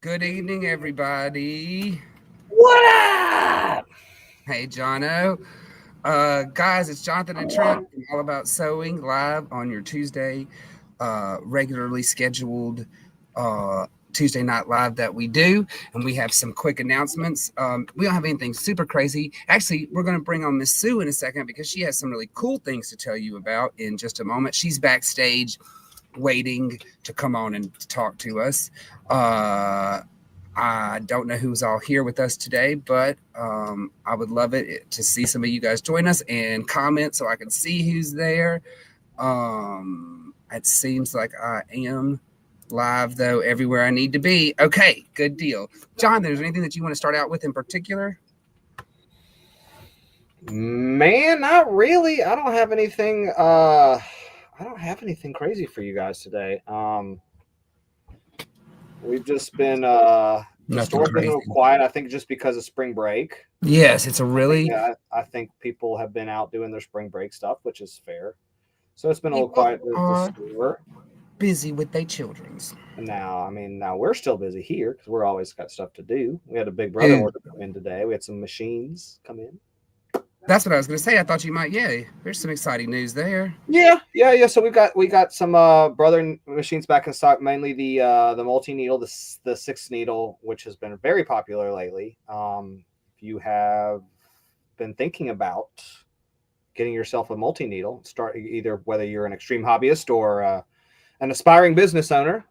Good evening, everybody. What up? Hey, Jono. Guys, it's Jonathan and Trent from All About Sewing live on your Tuesday, regularly scheduled Tuesday night live that we do. And we have some quick announcements. We don't have anything super crazy. Actually, we're going to bring on Miss Sue in a second because she has some really cool things to tell you about in just a moment. She's backstage waiting to come on and talk to us. I don't know who's all here with us today, but I would love it to see some of you guys join us and comment so I can see who's there. It seems like I am live, though, everywhere I need to be. Okay, good deal. John, there's anything that you want to start out with in particular? Man, not really. I don't have anything crazy for you guys today. We've just been the Nothing store's been a little crazy. quiet, I think just because of spring break. Yes, it's a really I think people have been out doing their spring break stuff, which is fair. So it's been a little people quiet at the are store. busy with their children's. Now we're still busy here because we're always got stuff to do. We had a Big Brother Dude, order come in today. We had some machines come in. that's what I was going to say. I thought you might. Yeah, there's some exciting news there. Yeah. So we got some brother machines back in stock, mainly the multi needle, the 6 needle, which has been very popular lately. If you have been thinking about getting yourself a multi needle, start either whether you're an extreme hobbyist or an aspiring business owner.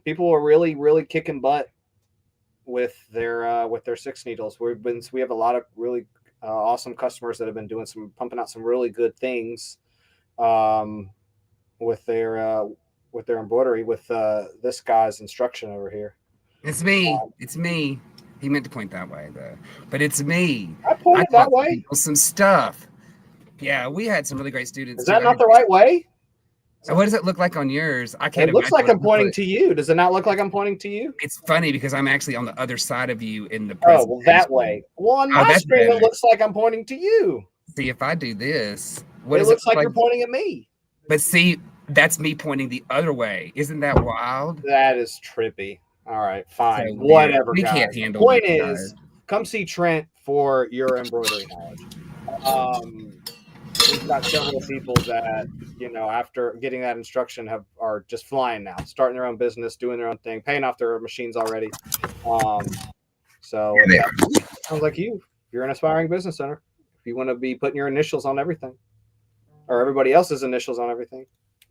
People are really kicking butt with their 6 needles. We have a lot of really awesome customers that have been pumping out some really good things um, with their embroidery with this guy's instruction over here. It's me. Um, It's me. He meant to point that way, though. But it's me. I I pointed that taught some way. people some stuff. Yeah, we had some really great students, Is too. that not the right way? What does it look like on yours? I can't It looks imagine like what it I'm looks pointing like. to you. Does it not look like I'm pointing to you? It's funny because I'm actually on the other side of you in the Oh, well, that presentation. way. Well, on Oh, my that's screen, it better. looks like I'm pointing to you. See, if I do this, what It does it looks look like like? you're pointing at me. But see, that's me pointing the other way. Isn't that wild? That is trippy. All right, So fine. weird. Whatever, We can't guys. The handle this, point is, guys. come see Trent for your embroidery knowledge. We've got several people that after getting that instruction are just flying now, starting their own business, doing their own thing, paying off their machines already. Um, so if that sounds like you, if you're an aspiring business owner, if you want to be putting your initials on everything or everybody else's initials on everything.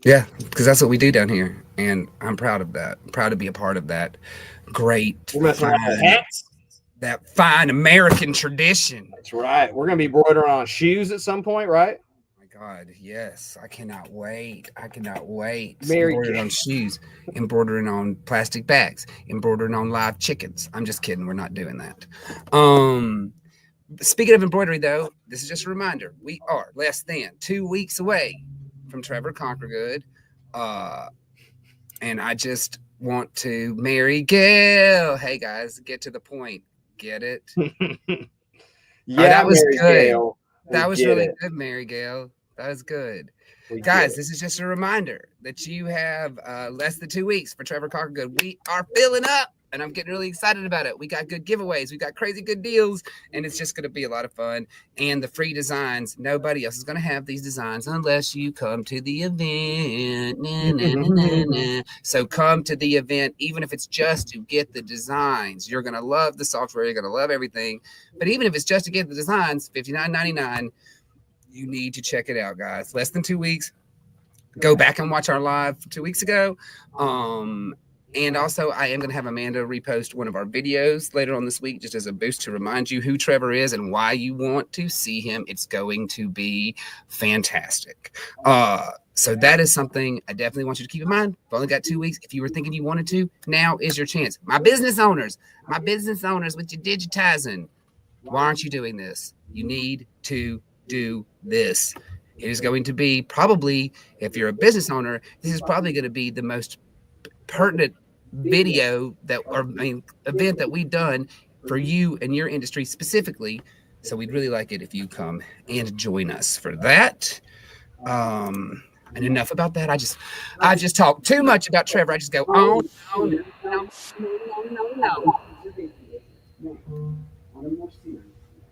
Yeah, because that's what we do down here, and I'm proud of that. I'm proud to be a part of that great, We're messing around with fine, hats. that fine American tradition. That's right. We're gonna be embroidering on shoes at some point, right? My God, yes, I cannot wait. I cannot wait. Mary Embroidering on shoes, embroidering on plastic bags, embroidering on live chickens. I'm just kidding. We're not doing that. Um, Speaking of embroidery, though, this is just a reminder: we are less than 2 weeks away from Trevor Conquergood. Uh, and I just want to marry Gail. Hey guys, get to the point. Get it? Oh, Yeah, that was Mary good. Gale. We That was get really it. good, Mary Gail. That was good. We get Guys, it. this is just a reminder that you have less than 2 weeks for Trevor Conquergood. We are filling up, and I'm getting really excited about it. We got good giveaways, we got crazy good deals, and it's just going to be a lot of fun. And the free designs, nobody else is going to have these designs unless you come to the event. Nah, nah, nah, nah, nah. So come to the event, even if it's just to get the designs. You're going to love the software, you're going to love everything. But even if it's just to get the designs, $59.99. You need to check it out, guys. Less than 2 weeks. Go back and watch our live 2 weeks ago. And also, I am going to have Amanda repost one of our videos later on this week, just as a boost to remind you who Trevor is and why you want to see him. It's going to be fantastic. So that is something I definitely want you to keep in mind. We've only got 2 weeks. If you were thinking you wanted to, now is your chance. My business owners with your digitizing, why aren't you doing this? You need to do this. It is going to be probably, if you're a business owner, this is probably going to be the most pertinent video event that we've done for you and your industry specifically. So we'd really like it if you come and join us for that. And enough about that. I just talk too much about Trevor. I just go on and on and on. No. Now, on a more serious note,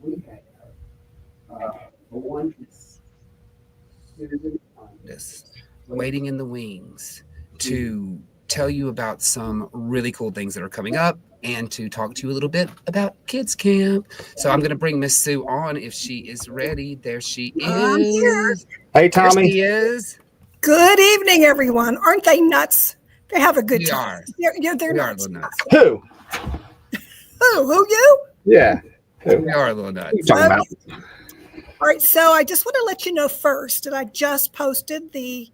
we have one this waiting in the wings to tell you about some really cool things that are coming up and to talk to you a little bit about kids camp. So I'm going to bring Miss Sue on if she is ready. There she I'm here. is. Hey, There Tommy. she is. Good evening, everyone. Aren't they nuts? They have a good We time. are. They're We are a nuts. little nuts. Who? Who you? Yeah. Who? We are a little What are you nuts. talking about? All right, so I just want to let you know first that I just posted the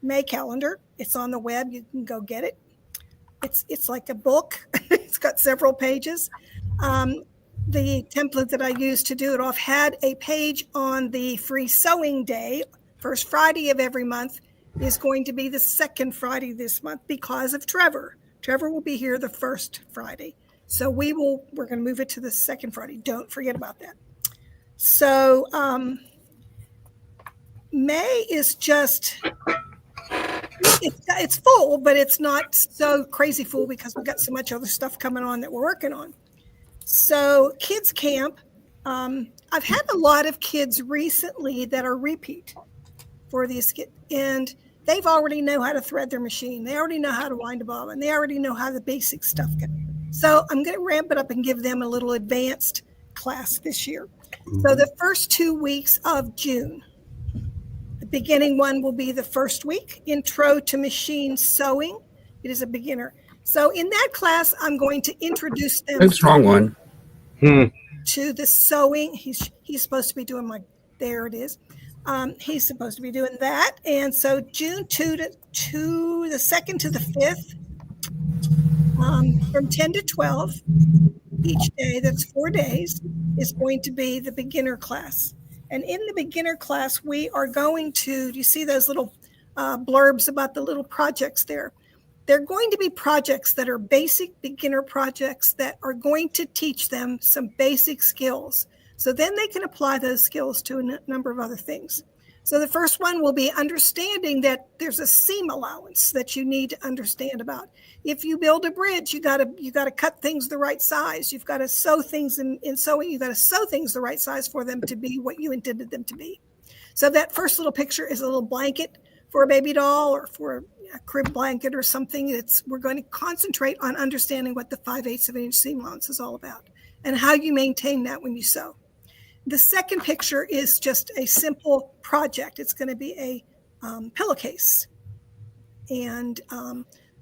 May calendar. It's on the web. You can go get it. It's like a book. It's got several pages. The template that I used to do it off had a page on the free sewing day. First Friday of every month is going to be the second Friday this month because of Trevor. Trevor will be here the first Friday. So we're going to move it to the second Friday. Don't forget about that. So May is just, it's full, but it's not so crazy full because we've got so much other stuff coming on that we're working on. So kids camp, I've had a lot of kids recently that are repeat for these kids, and they've already know how to thread their machine. They already know how to wind a bobbin. They already know how the basic stuff goes. So I'm going to ramp it up and give them a little advanced class this year. So the first 2 weeks of June, the beginning one will be the first week, Intro to Machine Sewing. It is a beginner. So in that class, I'm going to introduce them Oops, wrong one. to the sewing. He's supposed to be doing there it is. He's supposed to be doing that. And so June 2 to the 2nd to the 5th, from 10 to 12 each day, that's 4 days, is going to be the beginner class. And in the beginner class, we are going to, do you see those little blurbs about the little projects there? They're going to be projects that are basic beginner projects that are going to teach them some basic skills. So then they can apply those skills to a number of other things. So the first one will be understanding that there's a seam allowance that you need to understand about. If you build a bridge, you got to cut things the right size. You've got to sew things in sewing. You got to sew things the right size for them to be what you intended them to be. So that first little picture is a little blanket for a baby doll or for a crib blanket or something. We're going to concentrate on understanding what the 5/8 of an inch seam allowance is all about and how you maintain that when you sew. The second picture is just a simple project. It's going to be a pillowcase. And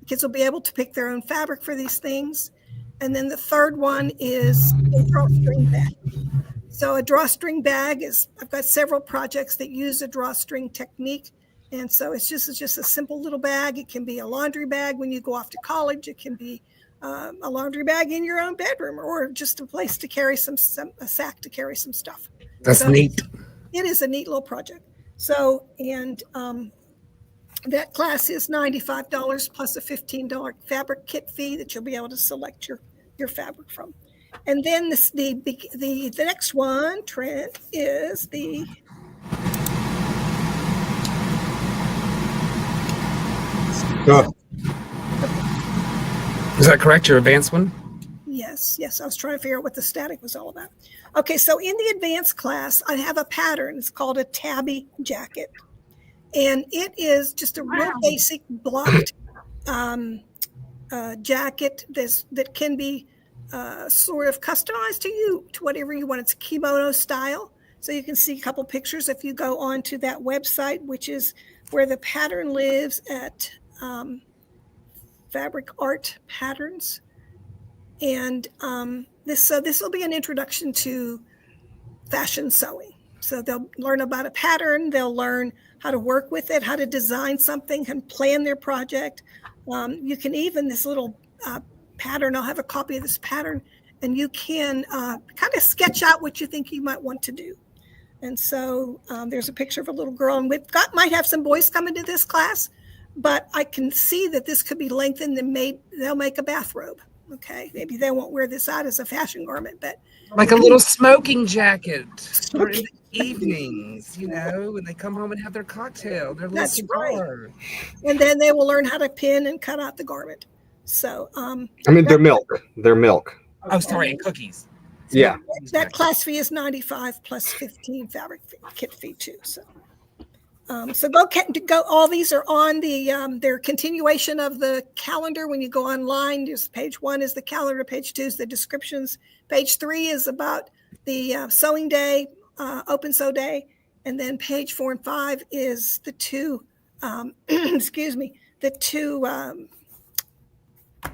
kids will be able to pick their own fabric for these things. And then the third one is a drawstring bag. So a drawstring bag I've got several projects that use a drawstring technique. And so it's just a simple little bag. It can be a laundry bag when you go off to college. It can be a laundry bag in your own bedroom or just a place to carry a sack to carry some stuff. That's neat. It is a neat little project. So, and that class is $95 plus a $15 fabric kit fee that you'll be able to select your fabric from. And then the next one, Trent, is the Is that correct? Your advanced one? Yes. I was trying to figure out what the static was all about. Okay, so in the advanced class, I have a pattern. It's called a tabby jacket. And it is just a real basic blocked jacket that can be sort of customized to whatever you want. It's kimono style. So you can see a couple pictures if you go onto that website, which is where the pattern lives at Fabric Art Patterns. And this will be an introduction to fashion sewing. So they'll learn about a pattern. They'll learn how to work with it, how to design something, and plan their project. You can even, this little pattern, I'll have a copy of this pattern, and you can kind of sketch out what you think you might want to do. And so there's a picture of a little girl, and might have some boys come into this class, but I can see that this could be lengthened and they'll make a bathrobe. Okay, maybe they won't wear this out as a fashion garment, but like a little smoking jacket for in the evenings, when they come home and have their cocktail, their little cigar. Right. And then they will learn how to pin and cut out the garment. So I mean, they're milk. They're milk. Oh, sorry, and cookies. Yeah. that class fee is $95 plus $15 fabric fee, kit fee too. So go. All these are on the their continuation of the calendar. When you go online, just page 1 is the calendar, page 2 is the descriptions, page 3 is about the sewing day, open sew day, and then page 4 and 5 is the two, excuse me, the two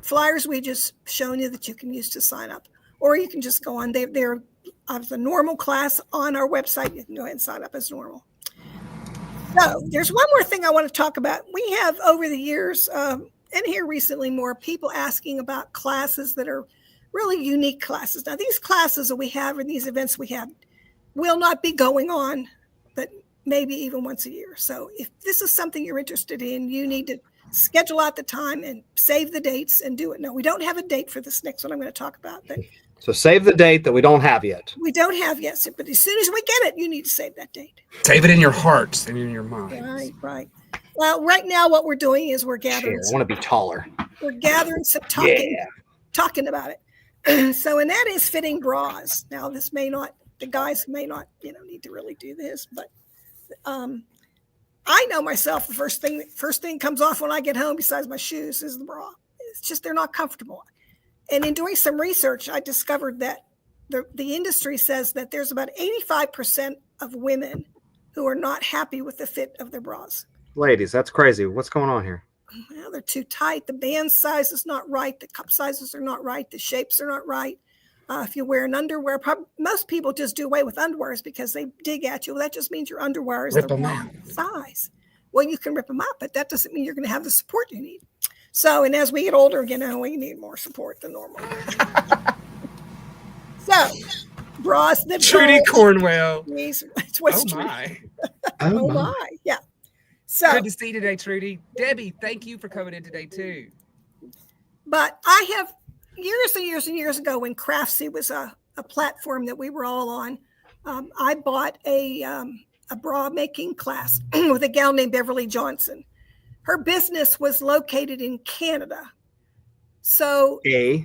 flyers we just shown you that you can use to sign up, or you can just go on. They're of the normal class on our website. You can go ahead and sign up as normal. So there's one more thing I want to talk about. We have over the years, and here recently, more people asking about classes that are really unique classes. Now, these classes that we have, or these events we have, will not be going on, but maybe even once a year. So if this is something you're interested in, you need to schedule out the time and save the dates and do it. No, we don't have a date for this next one I'm going to talk about, but So save the date that we don't have yet. we don't have yet. But as soon as we get it, you need to save that date. Save it in your hearts and in your mind. Right. Well, right now what we're doing is we're gathering. I want to be taller. We're gathering some talking about it. So, and that is fitting bras. Now, this may not, the guys may not, need to really do this, but I know myself. The first thing comes off when I get home, besides my shoes, is the bra. It's just they're not comfortable. And in doing some research, I discovered that the industry says that there's about 85% of women who are not happy with the fit of their bras. Ladies, that's crazy. What's going on here? Well, they're too tight. The band size is not right. The cup sizes are not right. The shapes are not right. If you wear an underwear, most people just do away with underwears because they dig at you. Well, that just means your underwear is the wrong size. Well, you can rip them up, but that doesn't mean you're going to have the support you need. So, and as we get older, we need more support than normal. So, bras that Trudy Cornwell. It's what's Oh my. Oh my. Yeah. So good to see you today, Trudy. Debbie, thank you for coming in today too. But I have years and years and years ago, when Craftsy was a platform that we were all on, I bought a bra making class with a gal named Beverly Johnson. Her business was located in Canada. So yeah.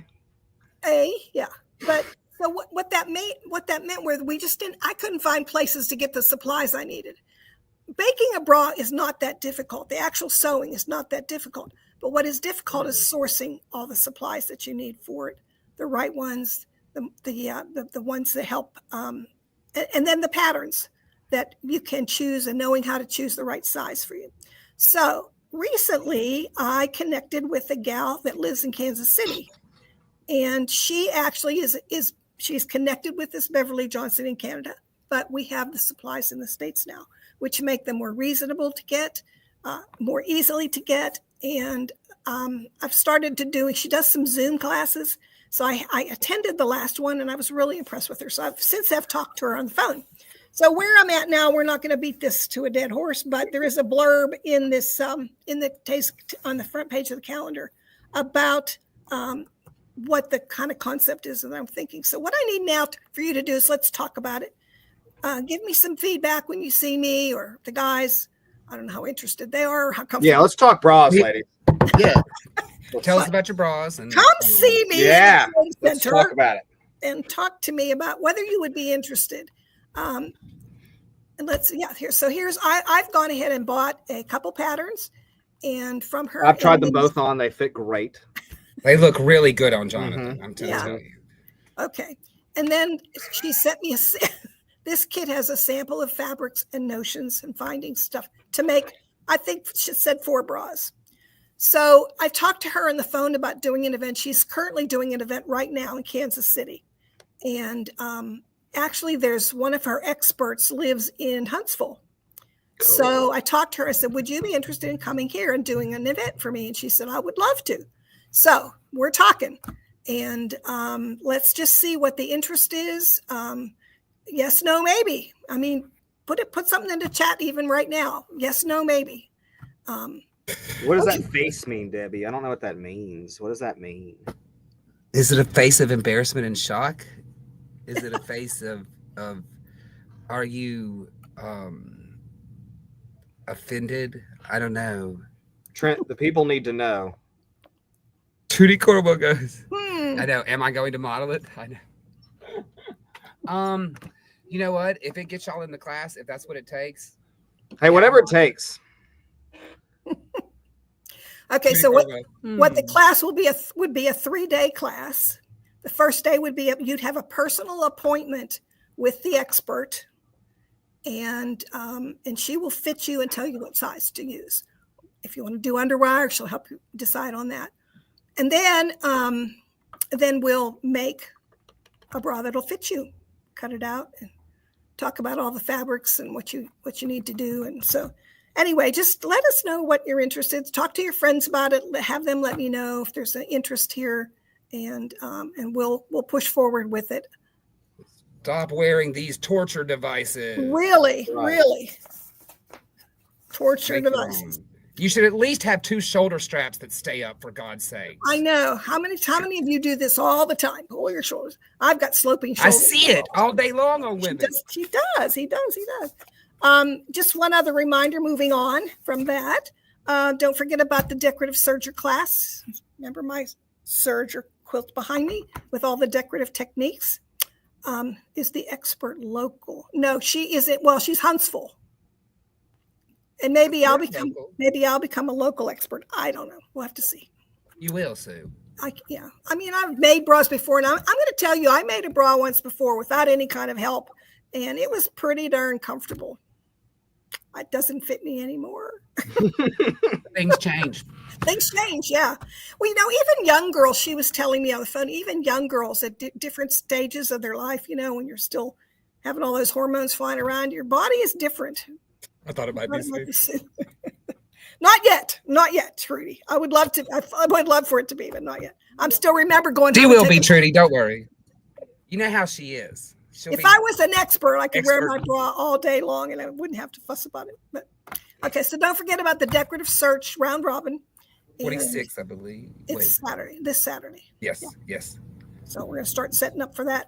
But so what that meant was I couldn't find places to get the supplies I needed. Baking a bra is not that difficult. The actual sewing is not that difficult. But what is difficult is sourcing all the supplies that you need for it, the right ones, the ones that help, and then the patterns that you can choose, and knowing how to choose the right size for you. So recently, I connected with a gal that lives in Kansas City, and she actually she's connected with this Beverly Johnson in Canada, but we have the supplies in the States now, which make them more reasonable to get, more easily to get. And I've started to she does some Zoom classes. So I attended the last one and I was really impressed with her. So I've talked to her on the phone. So where I'm at now, we're not going to beat this to a dead horse, but there is a blurb in this, on the front page of the calendar about what the kind of concept is that I'm thinking. So what I need now for you to do is let's talk about it. Give me some feedback when you see me or the guys. I don't know how interested they are. How comfortable. Yeah, let's talk bras, ladies. Yeah. Tell us about your bras. And come see me. Yeah, let's talk about it. And talk to me about whether you would be interested. And I've gone ahead and bought a couple patterns, and from her. I've tried them both on. They fit great. They look really good on Jonathan. I'm telling you. Okay. And then she sent me this kit has a sample of fabrics and notions and finding stuff to make, I think she said 4 bras. So I talked to her on the phone about doing an event. She's currently doing an event right now in Kansas City. And actually there's one of her experts lives in Huntsville. Cool. So I talked to her. I said, would you be interested in coming here and doing an event for me? And she said, I would love to. So we're talking. And let's just see what the interest is. Yes, no, maybe. I mean, put something in the chat even right now. Yes, no, maybe. What does that face mean, Debbie? I don't know what that means. What does that mean? Is it a face of embarrassment and shock? Is it a face of are you offended? I don't know. Trent, the people need to know. Trudy Corbo goes. Hmm. I know. Am I going to model it? I know. You know what? If it gets y'all in the class, if that's what it takes. Hey, whatever it takes. Okay, Trudy so Corbo. what the class would be a 3-day class. The first day would be you'd have a personal appointment with the expert, and she will fit you and tell you what size to use. If you want to do underwire, she'll help you decide on that. And then we'll make a bra that'll fit you, cut it out, and talk about all the fabrics and what you need to do. And so anyway, just let us know what you're interested in. Talk to your friends about it. Have them let me know if there's an interest here, and we'll push forward with it. Stop wearing these torture devices. Really, Right. really. Torture Make your devices. own. You should at least have 2 shoulder straps that stay up, for God's sake. I know. How many of you do this all the time? Pull your shoulders. I've got sloping I shoulders. see it all day long on women. He does. Just one other reminder moving on from that. Don't forget about the decorative serger class. Remember my serger quilt behind me with all the decorative techniques? Is the expert local? No, she isn't. Well, she's Huntsville. And maybe I'll become a local expert. I don't know. We'll have to see. You will, Sue. I mean, I've made bras before, and I'm going to tell you, I made a bra once before without any kind of help, and it was pretty darn comfortable. It doesn't fit me anymore. Things change. Things change, yeah. Well, even young girls, she was telling me on the phone, even young girls at different stages of their life, when you're still having all those hormones flying around, your body is different. I thought it might be Sue. Not yet, Trudy. I would love to. I would love for it to be, but not yet. I'm still remember going. She will be, Trudy. Don't worry. You know how she is. If I was an expert, I could wear my bra all day long, and I wouldn't have to fuss about it. But okay, so don't forget about the decorative search round robin. 46, I believe. It's Saturday. This Saturday. Yes, yes. So we're gonna start setting up for that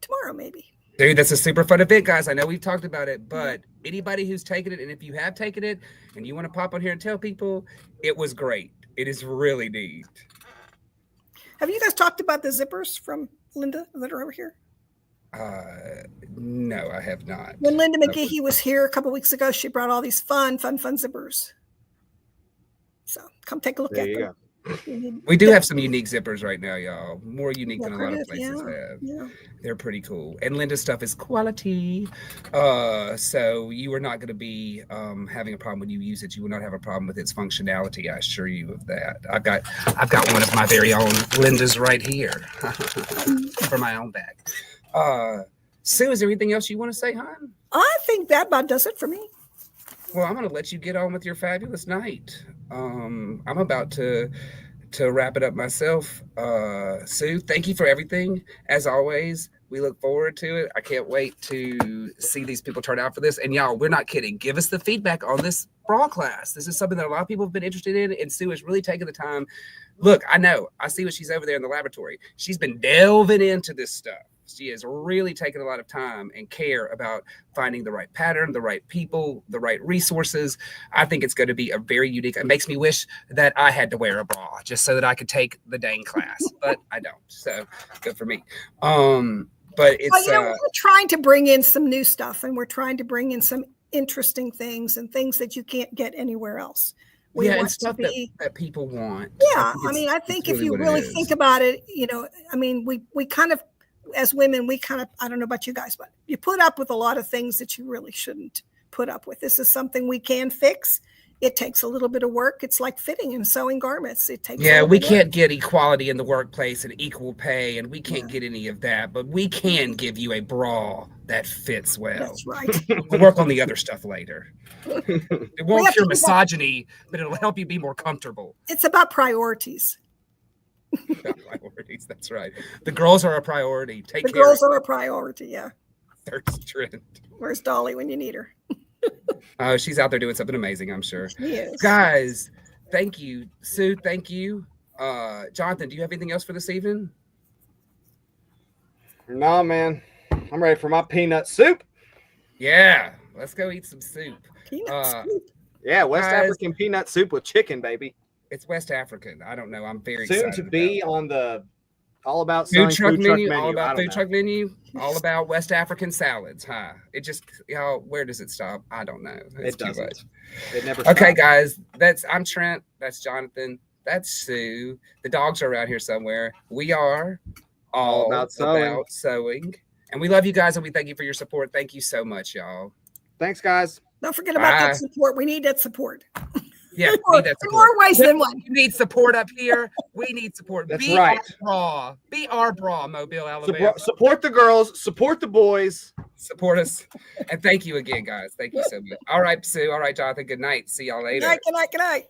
tomorrow, maybe. Dude, that's a super fun event, guys. I know we've talked about it, but anybody who's taken it, and if you have taken it and you want to pop on here and tell people, it was great. It is really neat. Have you guys talked about the zippers from Linda that are over here? No, I have not. When Linda McGehee was here a couple weeks ago, she brought all these fun zippers. So come take a look at them. We do have some unique zippers right now, y'all. More unique than a lot of places have. Yeah. They're pretty cool. And Linda's stuff is quality. So you are not going to be having a problem when you use it. You will not have a problem with its functionality. I assure you of that. I've got one of my very own Linda's right here for my own bag. Sue, is there anything else you want to say, hon? I think that about does it for me. Well, I'm going to let you get on with your fabulous night. I'm about to wrap it up myself. Sue, thank you for everything. As always, we look forward to it. I can't wait to see these people turn out for this. And y'all, we're not kidding. Give us the feedback on this bra class. This is something that a lot of people have been interested in, and Sue has really taken the time. Look, I know. I see what she's over there in the laboratory. She's been delving into this stuff. She has really taken a lot of time and care about finding the right pattern, the right people, the right resources. I think it's going to be a very unique. It makes me wish that I had to wear a bra just so that I could take the dang class, but I don't. So good for me. But it's we're trying to bring in some new stuff, and we're trying to bring in some interesting things and things that you can't get anywhere else. We want stuff that people want. Yeah, I think if you really think about it, we kind of, as women, I don't know about you guys, but you put up with a lot of things that you really shouldn't put up with. This is something we can fix. It takes a little bit of work. It's like fitting and sewing garments. It takes. Yeah, we can't get equality in the workplace and equal pay, and we can't get any of that. But we can give you a bra that fits well. That's right. We'll work on the other stuff later. It won't cure misogyny, but it'll help you be more comfortable. It's about priorities. Priorities. That's right. The girls are a priority. The girls are a priority. Yeah. There's Trent. Where's Dolly when you need her? She's out there doing something amazing, I'm sure. She is. Guys, thank you. Sue, thank you. Jonathan, do you have anything else for this evening? No, man. I'm ready for my peanut soup. Yeah. Let's go eat some soup. Peanut soup. Yeah, West African peanut soup with chicken, baby. It's West African. I don't know. I'm very Soon excited to be about on the all about food selling truck food truck menu. menu. All about I don't food know. truck menu. All about West African salads, huh? It just, where does it stop? I don't know. It's It too doesn't. much. It never Okay, stops. guys. I'm Trent. That's Jonathan. That's Sue. The dogs are around here somewhere. We are All about sewing. sewing. And we love you guys and we thank you for your support. Thank you so much, y'all. Thanks, guys. Don't forget about that support. We need that support. Yeah, we need that support. More ways than one. We need support up here. We need support. That's right. Be our bra, Mobile, Alabama. Support the girls. Support the boys. Support us. And thank you again, guys. Thank you so much. All right, Sue. All right, Jonathan. Good night. See y'all later. Good night.